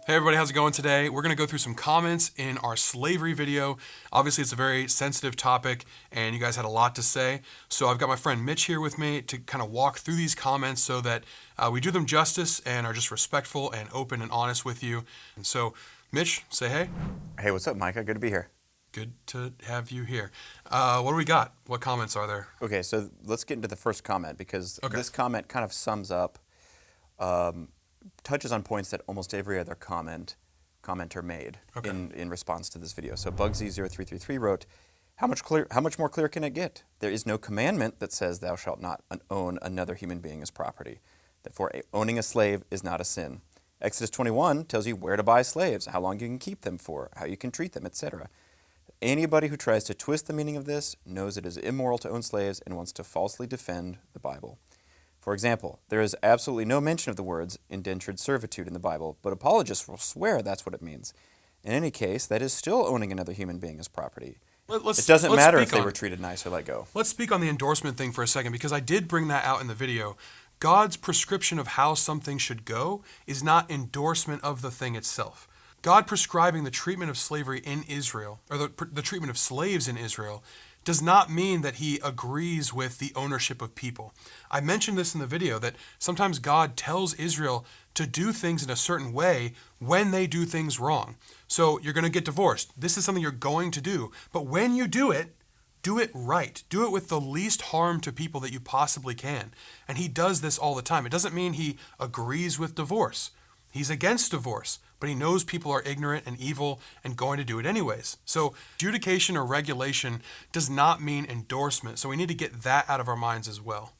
Hey everybody, how's it going today? We're going to go through some comments in our slavery video. Obviously, it's a very sensitive topic, and you guys had a lot to say. So I've got my friend Mitch here with me to kind of walk through these comments so that we do them justice and are just respectful and open and honest with you. And so, Mitch, say hey. Hey, what's up, Micah? Good to be here. Good to have you here. What do we got? What comments are there? Okay, so let's get into the first comment because Okay. this comment kind of sums up, touches on points that almost every other commenter made Okay. in response to this video. So Bugsy0333 wrote, how much more clear can it get? There is no commandment that says thou shalt not own another human being as property. Therefore, owning a slave is not a sin. Exodus 21 tells you where to buy slaves, how long you can keep them for, how you can treat them, etc. Anybody who tries to twist the meaning of this knows it is immoral to own slaves and wants to falsely defend the Bible. For example, there is absolutely no mention of the words indentured servitude in the Bible, but apologists will swear that's what it means. In any case, that is still owning another human being as property. It doesn't matter if they were treated nice or let go. Let's speak on the endorsement thing for a second, because I did bring that out in the video. God's prescription of how something should go is not endorsement of the thing itself. God prescribing the treatment of slavery in Israel, or the treatment of slaves in Israel, does not mean that he agrees with the ownership of people. I mentioned this in the video that sometimes God tells Israel to do things in a certain way when they do things wrong. So you're going to get divorced. This is something you're going to do. But when you do it right. Do it with the least harm to people that you possibly can. And he does this all the time. It doesn't mean he agrees with divorce. He's against divorce, but he knows people are ignorant and evil and going to do it anyways. So adjudication or regulation does not mean endorsement. So we need to get that out of our minds as well.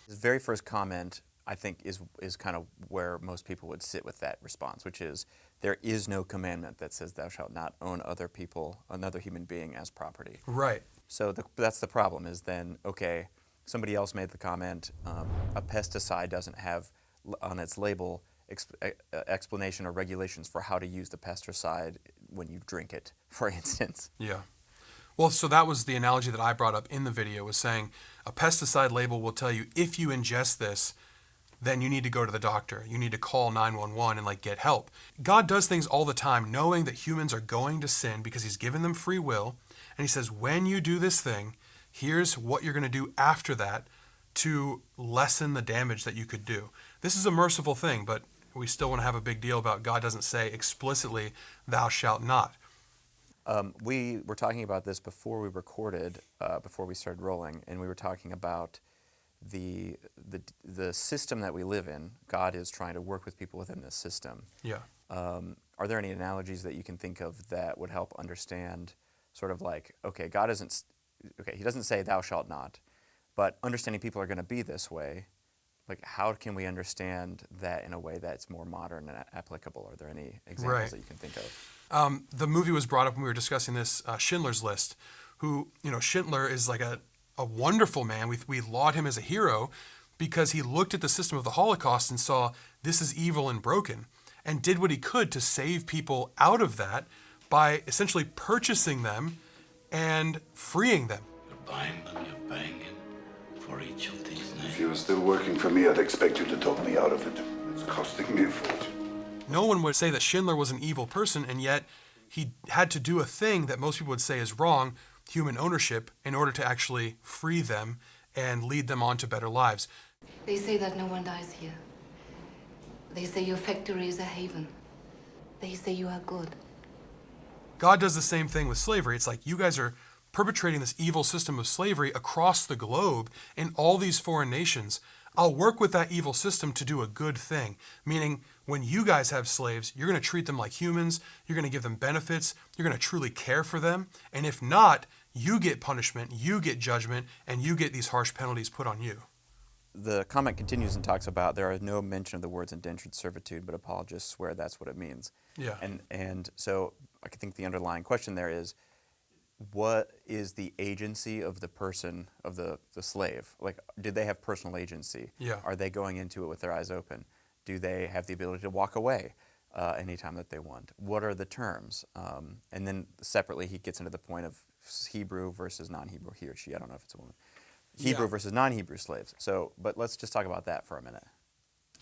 His very first comment, I think, is kind of where most people would sit with that response, which is there is no commandment that says thou shalt not own other people, another human being as property. Right. So that's the problem is then, okay, somebody else made the comment, a pesticide doesn't have on its label explanation or regulations for how to use the pesticide when you drink it, for instance. Yeah. Well, so that was the analogy that I brought up in the video, was saying a pesticide label will tell you if you ingest this, then you need to go to the doctor. You need to call 911 and get help. God does things all the time knowing that humans are going to sin because he's given them free will. And he says, when you do this thing, here's what you're going to do after that to lessen the damage that you could do. This is a merciful thing, but we still want to have a big deal about God doesn't say explicitly, thou shalt not. We were talking about this before we recorded, before we started rolling, and we were talking about the system that we live in. God is trying to work with people within this system. Yeah. Are there any analogies that you can think of that would help understand sort of okay, God isn't, okay, he doesn't say thou shalt not, but understanding people are going to be this way, how can we understand that in a way that's more modern and applicable? Are there any examples that you can think of? The movie was brought up when we were discussing this, Schindler's List, who, Schindler is a wonderful man. We laud him as a hero because he looked at the system of the Holocaust and saw this is evil and broken and did what he could to save people out of that by essentially purchasing them and freeing them. You're buying them, you're paying for each of these names. If you were still working for me, I'd expect you to talk me out of it. It's costing me a fortune. No one would say that Schindler was an evil person, and yet he had to do a thing that most people would say is wrong, human ownership, in order to actually free them and lead them on to better lives. They say that no one dies here. They say your factory is a haven. They say you are good. God does the same thing with slavery. It's like you guys are perpetrating this evil system of slavery across the globe in all these foreign nations. I'll work with that evil system to do a good thing, meaning when you guys have slaves, you're going to treat them like humans, you're going to give them benefits, you're going to truly care for them, and if not, you get punishment, you get judgment, and you get these harsh penalties put on you. The comment continues and talks about there is no mention of the words indentured servitude, but apologists swear that's what it means. Yeah. And so I think the underlying question there is, what is the agency of the person, of the slave? Did they have personal agency? Yeah. Are they going into it with their eyes open? Do they have the ability to walk away anytime that they want? What are the terms? And then separately, he gets into the point of Hebrew versus non-Hebrew, he or she, I don't know if it's a woman. Hebrew versus non-Hebrew slaves. So, but let's just talk about that for a minute.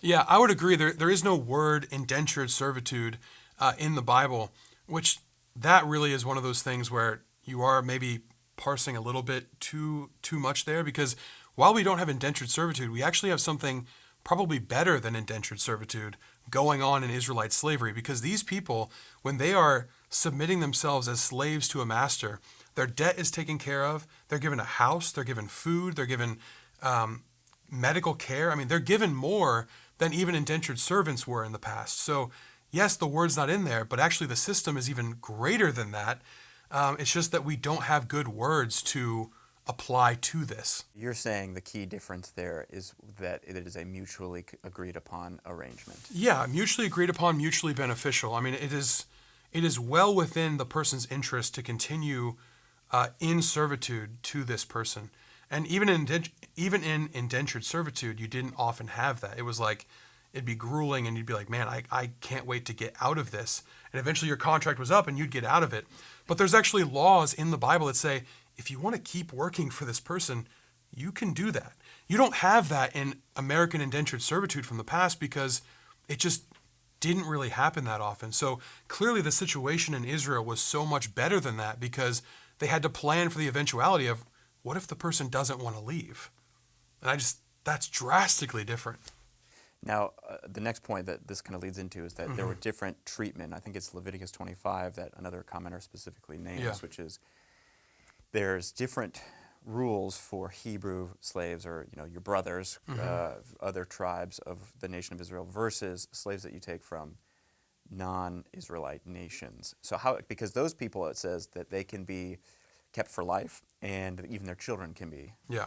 Yeah, I would agree. There is no word indentured servitude in the Bible, which that really is one of those things where you are maybe parsing a little bit too much there, because while we don't have indentured servitude, we actually have something probably better than indentured servitude going on in Israelite slavery, because these people, when they are submitting themselves as slaves to a master, their debt is taken care of, they're given a house, they're given food, they're given medical care. I mean, they're given more than even indentured servants were in the past. So yes, the word's not in there, but actually the system is even greater than that. It's just that we don't have good words to apply to this. You're saying the key difference there is that it is a mutually agreed upon arrangement. Yeah, mutually agreed upon, mutually beneficial. I mean, it is well within the person's interest to continue in servitude to this person. And even in indentured servitude, you didn't often have that. It was like, it'd be grueling and you'd be like, man, I can't wait to get out of this. And eventually your contract was up and you'd get out of it. But there's actually laws in the Bible that say, if you want to keep working for this person, you can do that. You don't have that in American indentured servitude from the past because it just didn't really happen that often. So clearly the situation in Israel was so much better than that because they had to plan for the eventuality of, what if the person doesn't want to leave? And that's drastically different. Now, the next point that this kind of leads into is that there were different treatment. I think it's Leviticus 25 that another commenter specifically names, which is there's different rules for Hebrew slaves or your brothers, other tribes of the nation of Israel versus slaves that you take from non-Israelite nations. So because those people, it says that they can be kept for life and even their children can be. Yeah.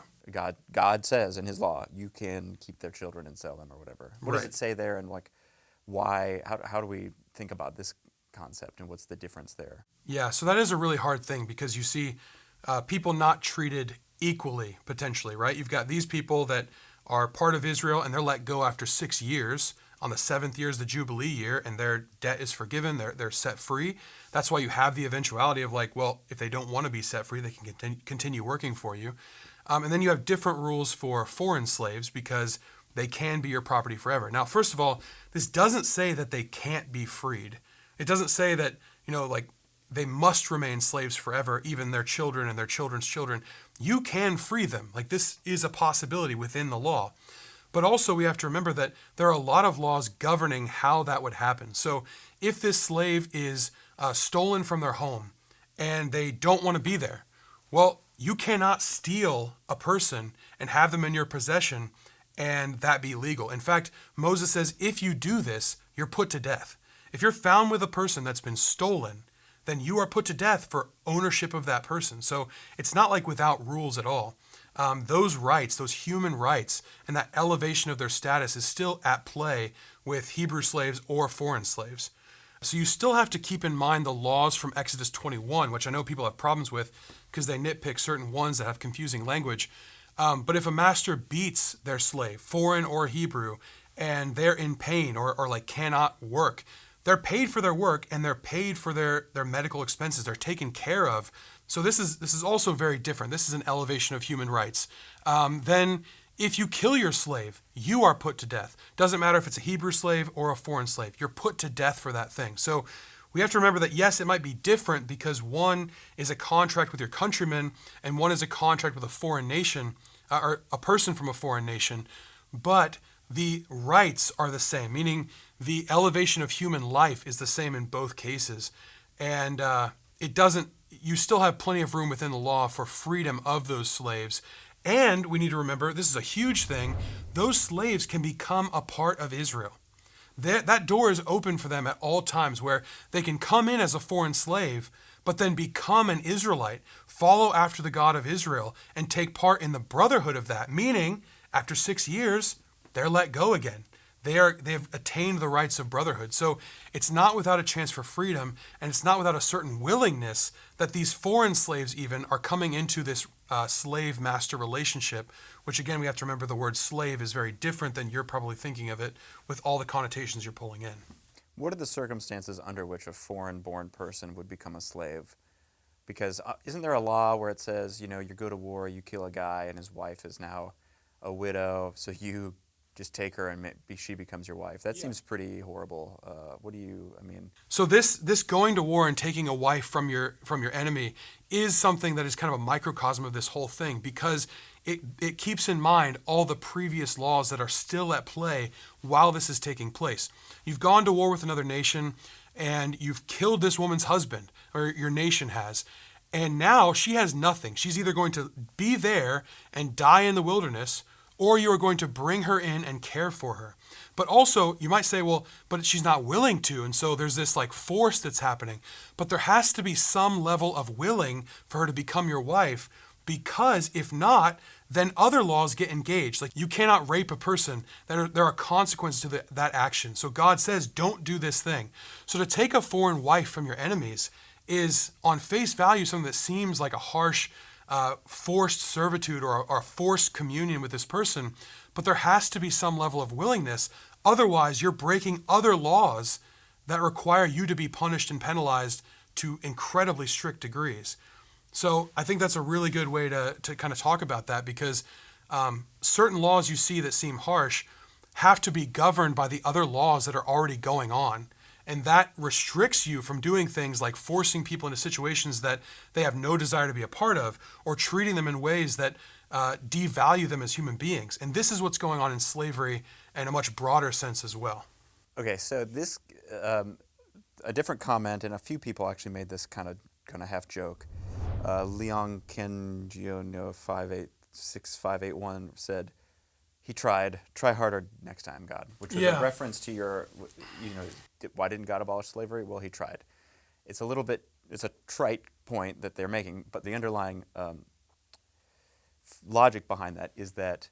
God says in his law, you can keep their children and sell them or whatever. What does it say there, and why, how do we think about this concept and what's the difference there? Yeah, so that is a really hard thing because you see people not treated equally potentially, right? You've got these people that are part of Israel and they're let go after 6 years. On the 7th year is the Jubilee year and their debt is forgiven. They're set free. That's why you have the eventuality of if they don't want to be set free, they can continue working for you. And then you have different rules for foreign slaves because they can be your property forever. Now, first of all, this doesn't say that they can't be freed. It doesn't say that, they must remain slaves forever, even their children and their children's children. You can free them. This is a possibility within the law. But also we have to remember that there are a lot of laws governing how that would happen. So if this slave is stolen from their home and they don't want to be there, well, you cannot steal a person and have them in your possession and that be legal. In fact, Moses says if you do this, you're put to death. If you're found with a person that's been stolen, then you are put to death for ownership of that person. So it's not without rules at all. Those rights, those human rights, and that elevation of their status is still at play with Hebrew slaves or foreign slaves. So you still have to keep in mind the laws from Exodus 21, which I know people have problems with because they nitpick certain ones that have confusing language. But if a master beats their slave, foreign or Hebrew, and they're in pain or cannot work, they're paid for their work and they're paid for their medical expenses. They're taken care of. So this is also very different. This is an elevation of human rights. Then if you kill your slave, you are put to death. Doesn't matter if it's a Hebrew slave or a foreign slave. You're put to death for that thing. So we have to remember that, yes, it might be different because one is a contract with your countrymen and one is a contract with a foreign nation or a person from a foreign nation, but the rights are the same, meaning the elevation of human life is the same in both cases. And you still have plenty of room within the law for freedom of those slaves. And we need to remember, this is a huge thing, those slaves can become a part of Israel. That door is open for them at all times where they can come in as a foreign slave, but then become an Israelite, follow after the God of Israel, and take part in the brotherhood of that. Meaning, after 6 years, they're let go again. They've attained the rights of brotherhood. So it's not without a chance for freedom, and it's not without a certain willingness that these foreign slaves even are coming into this slave-master relationship, which again, we have to remember the word slave is very different than you're probably thinking of it with all the connotations you're pulling in. What are the circumstances under which a foreign-born person would become a slave? Because isn't there a law where it says, you go to war, you kill a guy, and his wife is now a widow, so you just take her and maybe she becomes your wife. That seems pretty horrible. I mean? So this going to war and taking a wife from your enemy is something that is kind of a microcosm of this whole thing, because it keeps in mind all the previous laws that are still at play while this is taking place. You've gone to war with another nation and you've killed this woman's husband, or your nation has. And now she has nothing. She's either going to be there and die in the wilderness, or you are going to bring her in and care for her. But also, you might say, well, but she's not willing to, and so there's this like force that's happening. But there has to be some level of willing for her to become your wife, because if not, then other laws get engaged. Like, you cannot rape a person. There are consequences to that action. So God says, don't do this thing. So to take a foreign wife from your enemies is, on face value, something that seems like a harsh, forced servitude or a forced communion with this person, but there has to be some level of willingness. Otherwise, you're breaking other laws that require you to be punished and penalized to incredibly strict degrees. So I think that's a really good way to kind of talk about that, because certain laws you see that seem harsh have to be governed by the other laws that are already going on. And that restricts you from doing things like forcing people into situations that they have no desire to be a part of, or treating them in ways that devalue them as human beings. And this is what's going on in slavery in a much broader sense as well. Okay, so this, a different comment, and a few people actually made this kind of half joke. Leon Kengiono 586581 said, he tried. Try harder next time, God. Which was a reference to your, why didn't God abolish slavery? Well, he tried. It's a trite point that they're making, but the underlying logic behind that is that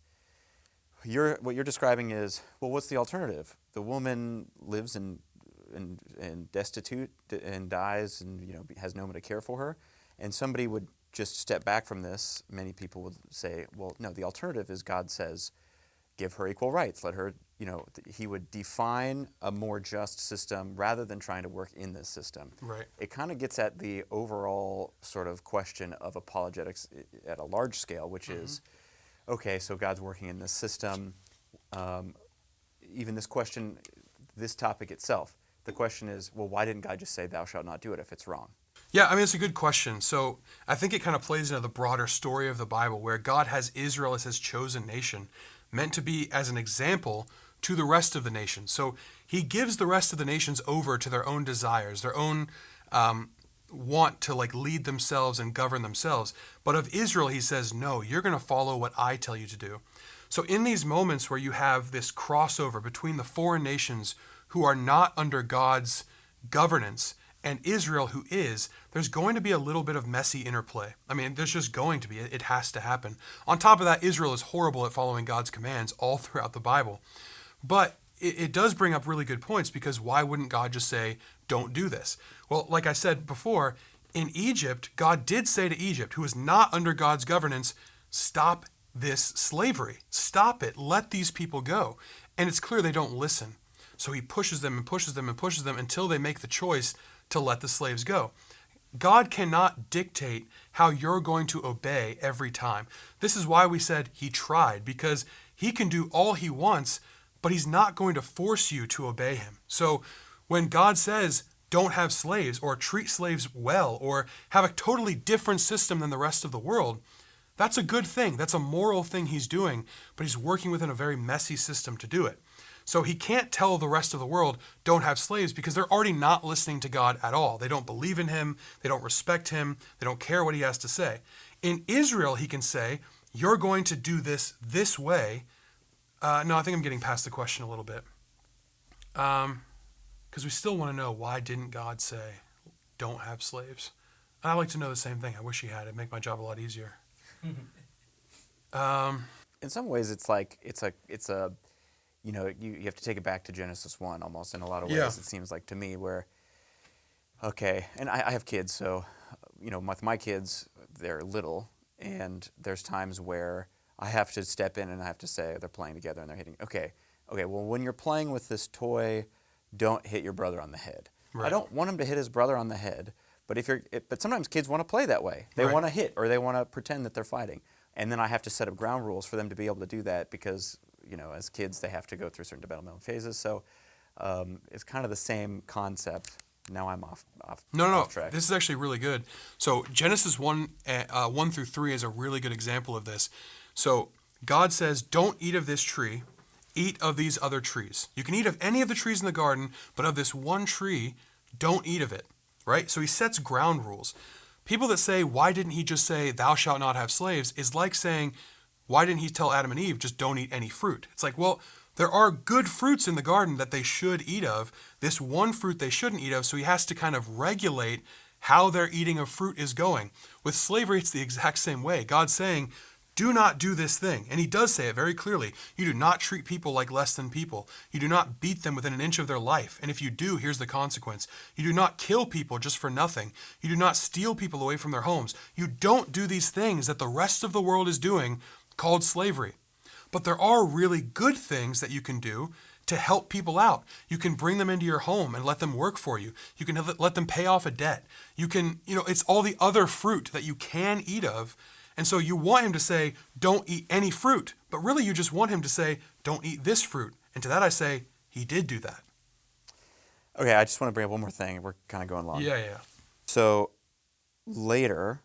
what you're describing is, well, what's the alternative? The woman lives in destitute and dies, and has no one to care for her, and somebody would just step back from this. Many people would say, well, no, the alternative is God says, give her equal rights. Let her, he would define a more just system rather than trying to work in this system. Right. It kind of gets at the overall sort of question of apologetics at a large scale, which is, okay, so God's working in this system. Even this question, this topic itself, the question is, well, why didn't God just say, thou shalt not do it if it's wrong? Yeah, I mean, it's a good question. So I think it kind of plays into the broader story of the Bible, where God has Israel as his chosen nation, meant to be as an example to the rest of the nations. So he gives the rest of the nations over to their own desires, their own want to lead themselves and govern themselves. But of Israel, he says, no, you're going to follow what I tell you to do. So in these moments where you have this crossover between the foreign nations who are not under God's governance and Israel who is, there's going to be a little bit of messy interplay. I mean, there's just going to be. It has to happen. On top of that, Israel is horrible at following God's commands all throughout the Bible. But it does bring up really good points, because why wouldn't God just say, don't do this? Well, like I said before, in Egypt, God did say to Egypt, who is not under God's governance, stop this slavery. Stop it. Let these people go. And it's clear they don't listen. So he pushes them and pushes them and pushes them until they make the choice to let the slaves go. God cannot dictate how you're going to obey every time. This is why we said he tried, because he can do all he wants, but he's not going to force you to obey him. So when God says, don't have slaves, or treat slaves well, or have a totally different system than the rest of the world, that's a good thing. That's a moral thing he's doing, but he's working within a very messy system to do it. So he can't tell the rest of the world, don't have slaves, because they're already not listening to God at all. They don't believe in him. They don't respect him. They don't care what he has to say. In Israel, he can say, you're going to do this way. No, I think I'm getting past the question a little bit. Because we still want to know, why didn't God say, don't have slaves? I'd like to know the same thing. I wish he had. It'd make my job a lot easier. In some ways, it's a you have to take it back to Genesis 1 almost in a lot of ways. Yeah. It seems like to me where, okay, and I have kids, so, with my kids, they're little, and there's times where I have to step in and I have to say, they're playing together and they're hitting, okay, well, when you're playing with this toy, don't hit your brother on the head. Right. I don't want him to hit his brother on the head, but but sometimes kids want to play that way. They want to hit, or they want to pretend that they're fighting. And then I have to set up ground rules for them to be able to do that, because as kids, they have to go through certain developmental phases. So it's kind of the same concept. Now I'm off No. track. This is actually really good. So Genesis 1 through 3 is a really good example of this. So God says, don't eat of this tree, eat of these other trees. You can eat of any of the trees in the garden, but of this one tree, don't eat of it, right? So he sets ground rules. People that say, why didn't he just say, thou shalt not have slaves, is like saying, why didn't he tell Adam and Eve, just don't eat any fruit? It's like, well, there are good fruits in the garden that they should eat of. This one fruit they shouldn't eat of, so he has to kind of regulate how their eating of fruit is going. With slavery, it's the exact same way. God's saying, do not do this thing. And he does say it very clearly. You do not treat people like less than people. You do not beat them within an inch of their life. And if you do, here's the consequence. You do not kill people just for nothing. You do not steal people away from their homes. You don't do these things that the rest of the world is doing, called slavery. But there are really good things that you can do to help people out. You can bring them into your home and let them work for you. You can let them pay off a debt. You can, it's all the other fruit that you can eat of. And so you want him to say, don't eat any fruit. But really you just want him to say, don't eat this fruit. And to that I say, he did do that. Okay, I just want to bring up one more thing. We're kind of going long. Yeah. So later,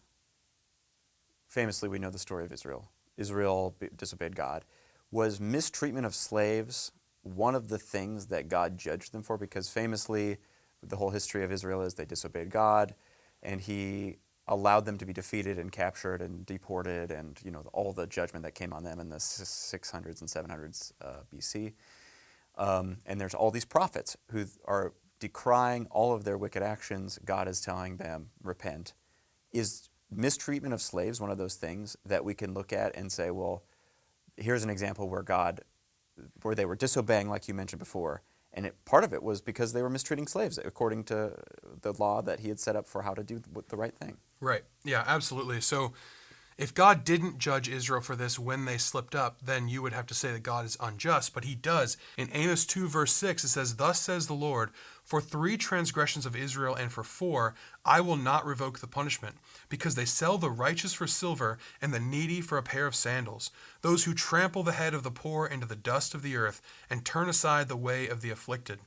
famously, we know the story of Israel. Israel disobeyed God. Was mistreatment of slaves one of the things that God judged them for? Because famously, the whole history of Israel is they disobeyed God, and he allowed them to be defeated and captured and deported, and all the judgment that came on them in the 600s and 700s BC. And there's all these prophets who are decrying all of their wicked actions. God is telling them, repent. Is mistreatment of slaves one of those things that we can look at and say, well, here's an example where they were disobeying, like you mentioned before, and part of it was because they were mistreating slaves according to the law that he had set up for how to do the right thing. Right. Yeah, absolutely. So if God didn't judge Israel for this when they slipped up, then you would have to say that God is unjust, but he does. In Amos 2 verse 6, it says, thus says the Lord, for 3 transgressions of Israel and for 4, I will not revoke the punishment, because they sell the righteous for silver and the needy for a pair of sandals, those who trample the head of the poor into the dust of the earth and turn aside the way of the afflicted.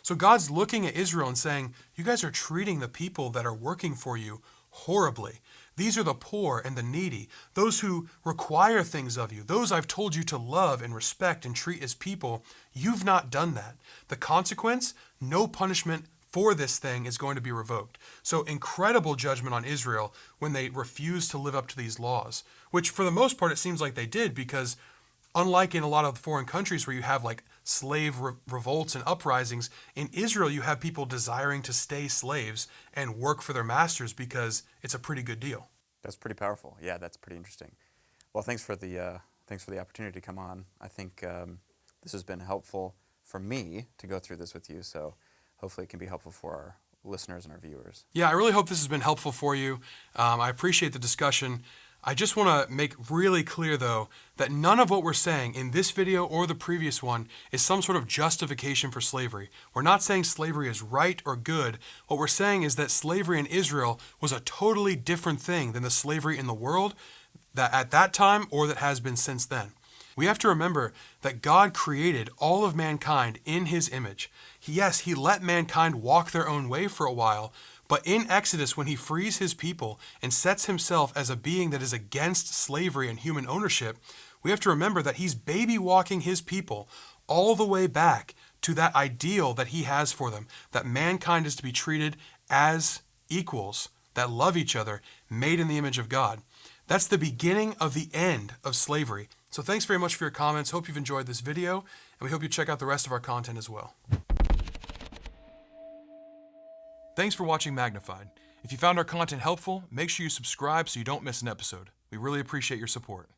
So God's looking at Israel and saying, you guys are treating the people that are working for you horribly. These are the poor and the needy, those who require things of you, those I've told you to love and respect and treat as people. You've not done that. The consequence, no punishment for this thing is going to be revoked. So incredible judgment on Israel when they refuse to live up to these laws, which for the most part it seems like they did, because unlike in a lot of foreign countries where you have like slave revolts and uprisings, in Israel you have people desiring to stay slaves and work for their masters because it's a pretty good deal. That's pretty powerful. Yeah, that's pretty interesting. Well, thanks for the opportunity to come on. I think this has been helpful for me to go through this with you, so hopefully it can be helpful for our listeners and our viewers. Yeah, I really hope this has been helpful for you. I appreciate the discussion. I just want to make really clear, though, that none of what we're saying in this video or the previous one is some sort of justification for slavery. We're not saying slavery is right or good. What we're saying is that slavery in Israel was a totally different thing than the slavery in the world that at that time or that has been since then. We have to remember that God created all of mankind in his image. Yes, he let mankind walk their own way for a while, but in Exodus, when he frees his people and sets himself as a being that is against slavery and human ownership, we have to remember that he's baby walking his people all the way back to that ideal that he has for them, that mankind is to be treated as equals, that love each other, made in the image of God. That's the beginning of the end of slavery. So thanks very much for your comments. Hope you've enjoyed this video, and we hope you check out the rest of our content as well. Thanks for watching Magnified. If you found our content helpful, make sure you subscribe so you don't miss an episode. We really appreciate your support.